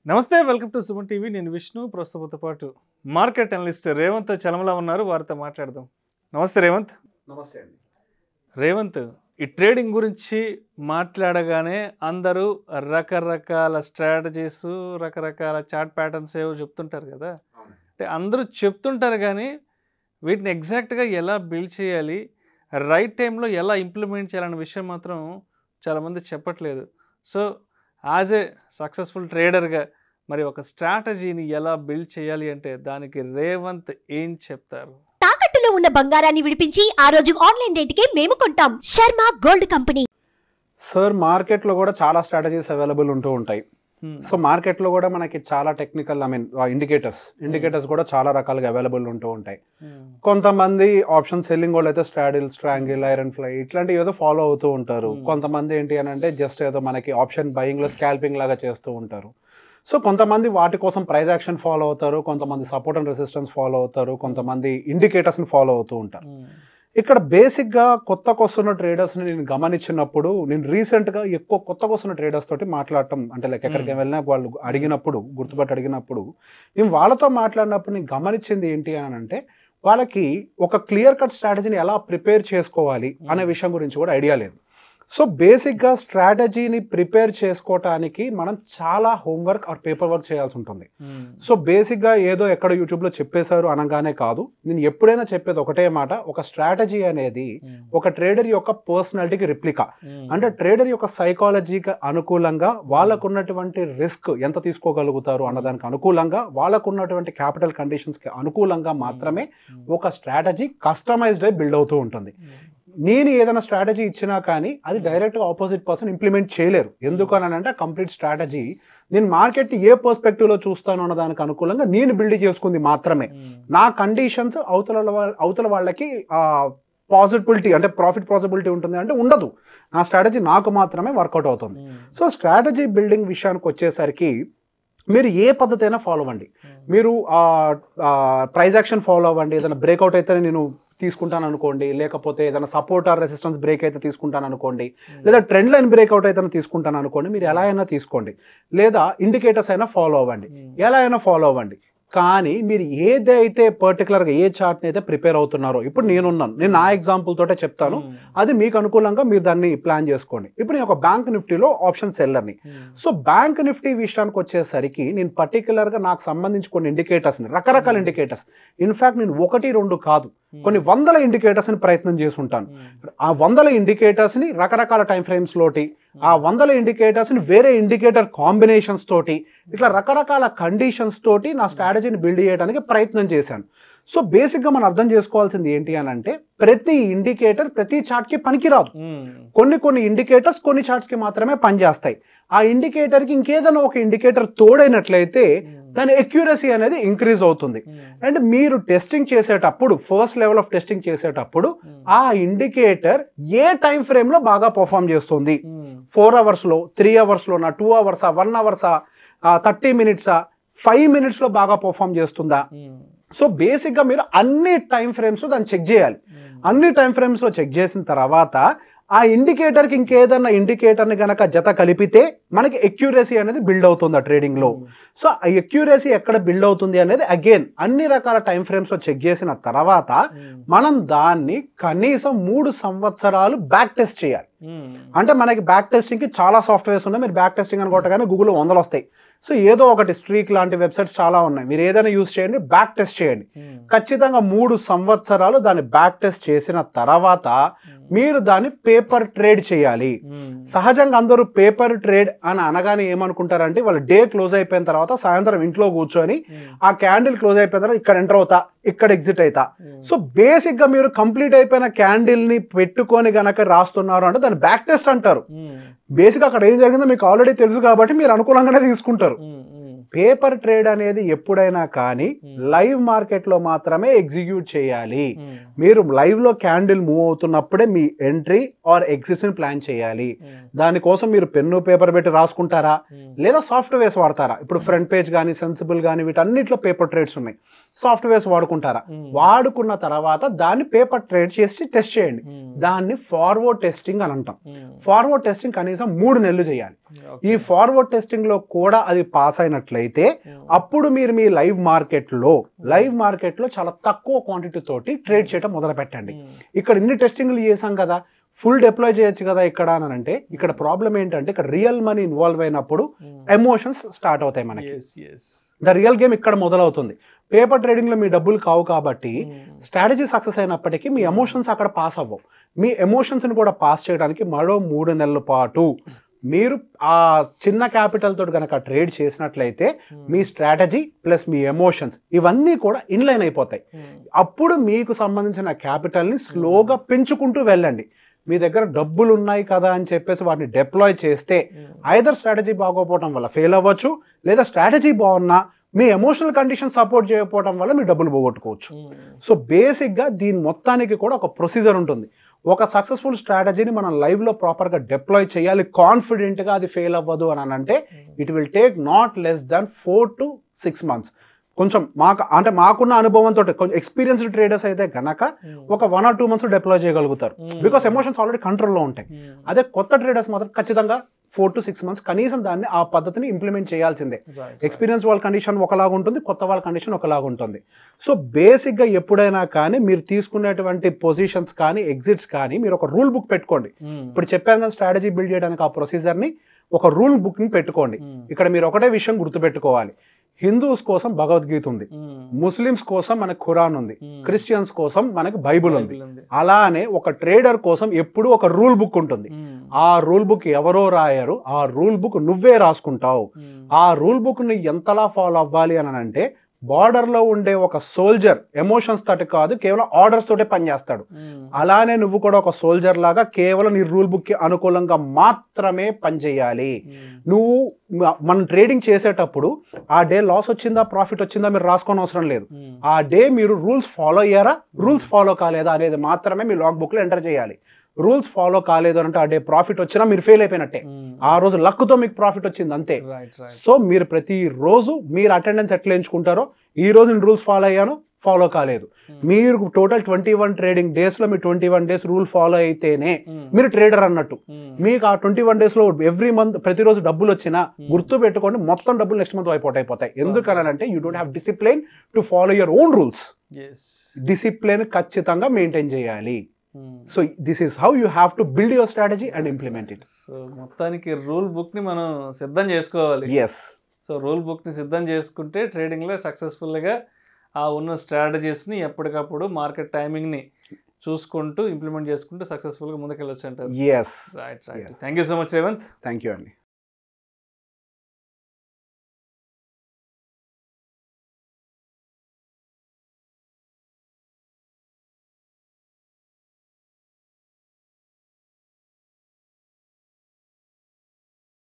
నమస్తే, welcome to Suman TV. నేను విష్ణు. ప్రస్తుతంతో పాటు మార్కెట్ అనలిస్ట్ రేవంత్ చలమల ఉన్నారు. వారితో మాట్లాడదాం. నమస్తే రేవంత్. నమస్తే అండి. రేవంత్, ఈ ట్రేడింగ్ గురించి మాట్లాడగానే అందరూ రకరకాల స్ట్రాటజీస్, రకరకాల చార్ట్ ప్యాటర్న్స్ ఏవో చెప్తుంటారు కదా. అంటే అందరూ చెప్తుంటారు కానీ వీటిని ఎగ్జాక్ట్గా ఎలా బిల్డ్ చేయాలి, రైట్ టైంలో ఎలా ఇంప్లిమెంట్ చేయాలనే విషయం మాత్రం చాలామంది చెప్పట్లేదు. సో యాజ్ ఏ సక్సెస్ఫుల్ ట్రేడర్గా మరి ఒక స్ట్రాటజీని ఎలా బిల్డ్ చేయాలి అంటే దానికి రేవంత్ ఏం చెప్తారు? తాకట్టులో ఉన్న బంగారాన్ని విడిపించి ఆ రోజు ఆన్లైన్ రేటుకే మేము కొంటాం. Sharma gold company. సార్, మార్కెట్లో కూడా చాలా స్ట్రాటజీస్ అవైలబుల్ ఉంటూ ఉంటాయి. సో మార్కెట్లో కూడా మనకి చాలా టెక్నికల్ ఇండికేటర్స్ కూడా చాలా రకాలుగా అవైలబుల్ ఉంటూ ఉంటాయి. కొంతమంది ఆప్షన్ సెల్లింగ్ వాళ్ళు అయితే స్ట్రాడిల్, స్ట్రాంగిల్, ఐరన్ ఫ్లై ఇట్లాంటివి ఏదో ఫాలో అవుతూ ఉంటారు. కొంతమంది ఏంటి అని అంటే జస్ట్ ఏదో మనకి ఆప్షన్ బయింగ్లో స్కాల్పింగ్ లాగా చేస్తూ ఉంటారు. సో కొంతమంది వాటి కోసం ప్రైస్ యాక్షన్ ఫాలో అవుతారు, కొంతమంది సపోర్ట్ అండ్ రెసిస్టెన్స్ ఫాలో అవుతారు, కొంతమంది ఇండికేటర్స్ని ఫాలో అవుతూ ఉంటారు. ఇక్కడ బేసిక్గా కొత్తకొస్తున్న ట్రేడర్స్ని నేను గమనించినప్పుడు, నేను రీసెంట్గా ఎక్కువ కొత్తకొస్తున్న ట్రేడర్స్ తోటి మాట్లాడటం అంటే లైక్ ఎక్కడికి వెళ్ళినా వాళ్ళు అడిగినప్పుడు, గుర్తుపట్టి అడిగినప్పుడు, నేను వాళ్ళతో మాట్లాడినప్పుడు నేను గమనించింది ఏంటి అని అంటే వాళ్ళకి ఒక క్లియర్ కట్ స్ట్రాటజీని ఎలా ప్రిపేర్ చేసుకోవాలి అనే విషయం గురించి కూడా ఐడియా లేదు. సో బేసిక్గా స్ట్రాటజీని ప్రిపేర్ చేసుకోవటానికి మనం చాలా హోంవర్క్ ఆర్ పేపర్ వర్క్ చేయాల్సి ఉంటుంది. సో బేసిక్గా ఏదో ఎక్కడ యూట్యూబ్లో చెప్పేశారు అనగానే కాదు, నేను ఎప్పుడైనా చెప్పేది ఒకటే మాట, ఒక స్ట్రాటజీ అనేది ఒక ట్రేడర్ యొక్క పర్సనాలిటీకి రిప్లికా. అంటే ట్రేడర్ యొక్క సైకాలజీకి అనుకూలంగా, వాళ్ళకున్నటువంటి రిస్క్ ఎంత తీసుకోగలుగుతారు అన్నదానికి అనుకూలంగా, వాళ్ళకున్నటువంటి క్యాపిటల్ కండిషన్స్కి అనుకూలంగా మాత్రమే ఒక స్ట్రాటజీ కస్టమైజ్డ్ అయి బిల్డ్ అవుతూ ఉంటుంది. నేను ఏదైనా స్ట్రాటజీ ఇచ్చినా కానీ అది డైరెక్ట్గా ఆపోజిట్ పర్సన్ ఇంప్లిమెంట్ చేయలేరు. ఎందుకని అంటే కంప్లీట్ స్ట్రాటజీ నేను మార్కెట్ ఏ పర్స్పెక్టివ్లో చూస్తాను అన్న దానికి అనుకూలంగా నేను బిల్డ్ చేసుకుంది మాత్రమే. నా కండిషన్స్ అవతల వాళ్ళకి పాసిబిలిటీ అంటే ప్రాఫిట్ పాసిబిలిటీ ఉంటుంది అంటే ఉండదు. నా స్ట్రాటజీ నాకు మాత్రమే వర్కౌట్ అవుతుంది. సో స్ట్రాటజీ బిల్డింగ్ విషయానికి వచ్చేసరికి మీరు ఏ పద్ధతి అయినా ఫాలో అవ్వండి. మీరు ప్రైస్ యాక్షన్ ఫాలో అవ్వండి. ఏదైనా బ్రేక్అవుట్ అయితే నేను తీసుకుంటాను అనుకోండి, లేకపోతే ఏదైనా సపోర్ట్ ఆర్ రెసిస్టెన్స్ బ్రేక్ అయితే తీసుకుంటాను అనుకోండి, లేదా ట్రెండ్ లైన్ బ్రేక్అవుట్ అయితే తీసుకుంటాను అనుకోండి. మీరు ఎలా అయినా తీసుకోండి, లేదా ఇండికేటర్స్ అయినా ఫాలో అవ్వండి, ఎలా అయినా ఫాలో అవ్వండి. కానీ మీరు ఏదైతే పర్టికులర్గా ఏ చార్ట్ని అయితే ప్రిపేర్ అవుతున్నారో, ఇప్పుడు నేను నా ఎగ్జాంపుల్ తోటే చెప్తాను, అది మీకు అనుకూలంగా మీరు దాన్ని ప్లాన్ చేసుకోండి. ఇప్పుడు నేను ఒక బ్యాంక్ నిఫ్టీలో ఆప్షన్ సెల్లర్ని. సో బ్యాంక్ నిఫ్టీ విషయానికి వచ్చేసరికి నేను పర్టికులర్గా నాకు సంబంధించి కొన్ని ఇండికేటర్స్ని, రకరకాల ఇండికేటర్స్, ఇన్ఫ్యాక్ట్ నేను 1-2 కాదు, కొన్ని 100 ఇండికేటర్స్ని ప్రయత్నం చేసి ఉంటాను. ఆ 100 ఇండికేటర్స్ని రకరకాల టైం ఫ్రేమ్స్ లోటి, ఆ 100 ఇండికేటర్స్ని వేరే ఇండికేటర్ కాంబినేషన్స్ తోటి, ఇట్లా రకరకాల కండిషన్స్ తోటి నా స్ట్రాటజీని బిల్డ్ చేయడానికి ప్రయత్నం చేశాను. సో బేసిక్గా మనం అర్థం చేసుకోవాల్సింది ఏంటి అని అంటే ప్రతి ఇండికేటర్ ప్రతి చార్ట్కి పనికిరాదు. కొన్ని ఇండికేటర్స్ కొన్ని చార్ట్స్కి మాత్రమే పనిచేస్తాయి. ఆ ఇండికేటర్కి ఇంకేదైనా ఒక ఇండికేటర్ తోడైనట్లయితే దాని అక్యురసీ అనేది ఇంక్రీజ్ అవుతుంది. అండ్ మీరు టెస్టింగ్ చేసేటప్పుడు, ఫస్ట్ లెవెల్ ఆఫ్ టెస్టింగ్ చేసేటప్పుడు ఆ ఇండికేటర్ ఏ టైం ఫ్రేమ్లో బాగా పర్ఫామ్ చేస్తుంది, 4 అవర్స్లో, 3 అవర్స్లోనా, 2 అవర్సా, 1 అవర్సా, 30 మినిట్సా, 5 మినిట్స్లో బాగా పర్ఫామ్ చేస్తుందా. సో బేసిక్గా మీరు అన్ని టైం ఫ్రేమ్స్లో దాన్ని చెక్ చేయాలి. అన్ని టైం ఫ్రేమ్స్లో చెక్ చేసిన తర్వాత ఆ ఇండికేటర్కి ఇంకేదన్నా ఇండికేటర్ని కనుక జత కలిపితే మనకి ఎక్యురసీ అనేది బిల్డ్ అవుతుంది ఆ ట్రేడింగ్లో. సో ఆ ఎక్యురసీ ఎక్కడ బిల్డ్ అవుతుంది అనేది అగైన్ అన్ని రకాల టైం ఫ్రేమ్స్లో చెక్ చేసిన తర్వాత మనం దాన్ని కనీసం 3 సంవత్సరాలు బ్యాక్ టెస్ట్ చేయాలి. అంటే మనకి బ్యాక్ టెస్టింగ్కి చాలా సాఫ్ట్వేర్స్ ఉన్నాయి. మీరు బ్యాక్ టెస్టింగ్ అనుకోవటగానే గూగుల్లో 100 వస్తాయి. సో ఏదో ఒకటి స్ట్రీక్ లాంటి వెబ్సైట్స్ చాలా ఉన్నాయి, మీరు ఏదైనా యూజ్ చేయండి, బ్యాక్ టెస్ట్ చేయండి. ఖచ్చితంగా 3 సంవత్సరాలు దాన్ని బ్యాక్ టెస్ట్ చేసిన తర్వాత మీరు దాన్ని పేపర్ ట్రేడ్ చేయాలి. సహజంగా అందరూ పేపర్ ట్రేడ్ అని అనగానే ఏమనుకుంటారంటే వాళ్ళ డే క్లోజ్ అయిపోయిన తర్వాత సాయంత్రం ఇంట్లో కూర్చొని ఆ క్యాండిల్ క్లోజ్ అయిపోయిన తర్వాత ఇక్కడ ఎంటర్ అవుతా, ఇక్కడ ఎగ్జిట్ అవుతా. సో బేసిక్గా మీరు కంప్లీట్ అయిపోయిన క్యాండిల్ని పెట్టుకొని గనక రాస్తున్నారు అంటే దాన్ని బ్యాక్ టెస్ట్ అంటారు. బేసిక్గా అక్కడ ఏం జరిగిందో మీకు ఆల్రెడీ తెలుసు కాబట్టి మీరు అనుకూలంగానే తీసుకుంటారు. పేపర్ ట్రేడ్ అనేది ఎప్పుడైనా కానీ లైవ్ మార్కెట్లో మాత్రమే ఎగ్జిక్యూట్ చేయాలి. మీరు లైవ్లో క్యాండిల్ మూవ్ అవుతున్నప్పుడే మీ ఎంట్రీ ఆర్ ఎగ్జిట్ని ప్లాన్ చేయాలి. దానికోసం మీరు పెన్ను పేపర్ పెట్టి రాసుకుంటారా, లేదా సాఫ్ట్వేర్స్ వాడతారా? ఇప్పుడు ఫ్రంట్ పేజ్ కానీ, సెన్సిబుల్ కానీ వీటన్నిటిలో పేపర్ ట్రేడ్స్ ఉన్నాయి. సాఫ్ట్వేర్స్ వాడుకుంటారా? వాడుకున్న తర్వాత దాన్ని పేపర్ ట్రేడ్ చేసి టెస్ట్ చేయండి. దాన్ని ఫార్వర్డ్ టెస్టింగ్ అని అంటాం. ఫార్వర్డ్ టెస్టింగ్ కనీసం 3 నెలలు చేయాలి. ఈ ఫార్వర్డ్ టెస్టింగ్ లో కూడా అది పాస్ అయినట్లయితే అప్పుడు మీరు మీ లైవ్ మార్కెట్లో చాలా తక్కువ క్వాంటిటీ తోటి ట్రేడ్ చేయడం మొదలు పెట్టండి. ఇక్కడ ఇన్ని టెస్టింగ్లు చేసాం కదా, ఫుల్ డిప్లాయ్ చేయొచ్చు కదా ఇక్కడ అని అంటే, ఇక్కడ ప్రాబ్లం ఏంటంటే ఇక్కడ రియల్ మనీ ఇన్వాల్వ్ అయినప్పుడు ఎమోషన్స్ స్టార్ట్ అవుతాయి మనకి. ద రియల్ గేమ్ ఇక్కడ మొదలవుతుంది. పేపర్ ట్రేడింగ్ లో మీ డబ్బులు కావు కాబట్టి స్ట్రాటజీ సక్సెస్ అయినప్పటికీ మీ ఎమోషన్స్ అక్కడ పాస్ అవ్వవు. మీ ఎమోషన్స్ ని కూడా పాస్ చేయడానికి మరో 3 నెలల పాటు మీరు ఆ చిన్న క్యాపిటల్ తోటి కనుక ట్రేడ్ చేసినట్లయితే మీ స్ట్రాటజీ ప్లస్ మీ ఎమోషన్స్ ఇవన్నీ కూడా ఇన్లైన్ అయిపోతాయి. అప్పుడు మీకు సంబంధించిన క్యాపిటల్ని స్లోగా పెంచుకుంటూ వెళ్ళండి. మీ దగ్గర డబ్బులు ఉన్నాయి కదా అని చెప్పేసి వాటిని డిప్లాయ్ చేస్తే ఐదర్ స్ట్రాటజీ బాగోపోవడం వల్ల ఫెయిల్ అవ్వచ్చు, లేదా స్ట్రాటజీ బాగున్నా మీ ఎమోషనల్ కండిషన్ సపోర్ట్ చేయకపోవడం వల్ల మీ డబ్బులు పోగొట్టుకోవచ్చు. సో బేసిక్గా దీని మొత్తానికి కూడా ఒక ప్రొసీజర్ ఉంటుంది. ఒక సక్సెస్ఫుల్ స్ట్రాటజీని మనం లైవ్లో ప్రాపర్గా డిప్లాయ్ చేయాలి, కాన్ఫిడెంట్గా అది ఫెయిల్ అవ్వదు అని అంటే it will take not less than 4 to 6 months. కొంచెం మాకున్న అనుభవంతో కొంచెం ఎక్స్పీరియన్స్డ్ ట్రేడర్స్ అయితే గనక ఒక 1 or 2 months డిప్లాయ్ చేయగలుగుతారు, బికాస్ ఎమోషన్స్ ఆల్రెడీ కంట్రోల్లో ఉంటాయి. అదే కొత్త ట్రేడర్స్ మాత్రం ఖచ్చితంగా 4 to 6 months కనీసం దాన్ని ఆ పద్ధతిని ఇంప్లిమెంట్ చేయాల్సిందే. ఎక్స్పీరియన్స్ వాళ్ళ కండిషన్ ఒకలాగా ఉంటుంది, కొత్త వాళ్ళ కండిషన్ ఒకలాగా ఉంటుంది. సో బేసిక్గా ఎప్పుడైనా కానీ మీరు తీసుకునేటువంటి పొజిషన్స్ కానీ ఎగ్జిట్స్ కానీ మీరు ఒక రూల్ బుక్ పెట్టుకోండి. ఇప్పుడు చెప్పాను కదా స్ట్రాటజీ బిల్డ్ చేయడానికి ఆ ప్రొసీజర్ని ఒక రూల్ బుక్ని పెట్టుకోండి. ఇక్కడ మీరు ఒకటే విషయం గుర్తుపెట్టుకోవాలి, హిందూస్ కోసం భగవద్గీత ఉంది, ముస్లిమ్స్ కోసం మనకు ఖురాన్ ఉంది, క్రిస్టియన్స్ కోసం మనకు బైబుల్ ఉంది. అలానే ఒక ట్రేడర్ కోసం ఎప్పుడూ ఒక రూల్ బుక్ ఉంటుంది. ఆ రూల్ బుక్ ఎవరో రాయరు, ఆ రూల్ బుక్ నువ్వే రాసుకుంటావు. ఆ రూల్ బుక్ ని ఎంతలా ఫాలో అవ్వాలి అని అంటే బార్డర్ లో ఉండే ఒక సోల్జర్ ఎమోషన్స్ తోటి కాదు, కేవలం ఆర్డర్స్ తోటే పనిచేస్తాడు. అలానే నువ్వు కూడా ఒక సోల్జర్ లాగా కేవలం నీ రూల్ బుక్ కి అనుకూలంగా మాత్రమే పనిచేయాలి. నువ్వు మనం ట్రేడింగ్ చేసేటప్పుడు ఆ డే లాస్ వచ్చిందా ప్రాఫిట్ వచ్చిందా మీరు రాసుకోని అవసరం లేదు. ఆ డే మీరు రూల్స్ ఫాలో అయ్యారా, రూల్స్ ఫాలో కాలేదా అనేది మాత్రమే మీ లాగ్ బుక్ లో ఎంటర్ చేయాలి. రూల్స్ ఫాలో కాలేదు అంటే ఆ డే ప్రాఫిట్ వచ్చినా మీరు ఫెయిల్ అయిపోయినట్టే, ఆ రోజు లక్తో మీకు ప్రాఫిట్ వచ్చింది అంతే. సో మీరు ప్రతిరోజు మీరు అటెండెన్స్ ఎట్లా ఎంచుకుంటారో, ఈ రోజు నేను రూల్స్ ఫాలో అయ్యాను ఫాలో కాలేదు, మీరు టోటల్ 21 ట్రేడింగ్ డేస్ లో మీరు 21 days రూల్ ఫాలో అయితేనే మీరు ట్రేడర్ అన్నట్టు. మీకు ఆ 21 days లో ఎవ్రీ మంత్ ప్రతిరోజు డబ్బులు వచ్చినా గుర్తు పెట్టుకోండి, మొత్తం డబ్బులు నెక్స్ట్ మంత్ అయిపోతాయి. ఎందుకనంటే you don't have discipline to follow your own rules. Discipline ఖచ్చితంగా మెయింటైన్ చేయాలి. So this is how you have to build your strategy and implement it. So మొత్తానికి రూల్ బుక్ ని మనం సిద్ధం చేసుకోవాలి. ఎస్. సో రూల్ బుక్ ని సిద్ధం చేసుకుంటే ట్రేడింగ్ లో సక్సెస్ఫుల్ గా ఆ ఉన్న స్ట్రాటజీస్ ని ఎప్పటికప్పుడు మార్కెట్ టైమింగ్ ని చూసుకుంటూ ఇంప్లిమెంట్ చేసుకుంటూ సక్సెస్ఫుల్ గా ముందుకెళ్ళొచ్చు అంటారు. yes right. Thank you so much Revanth. Thank you అండి.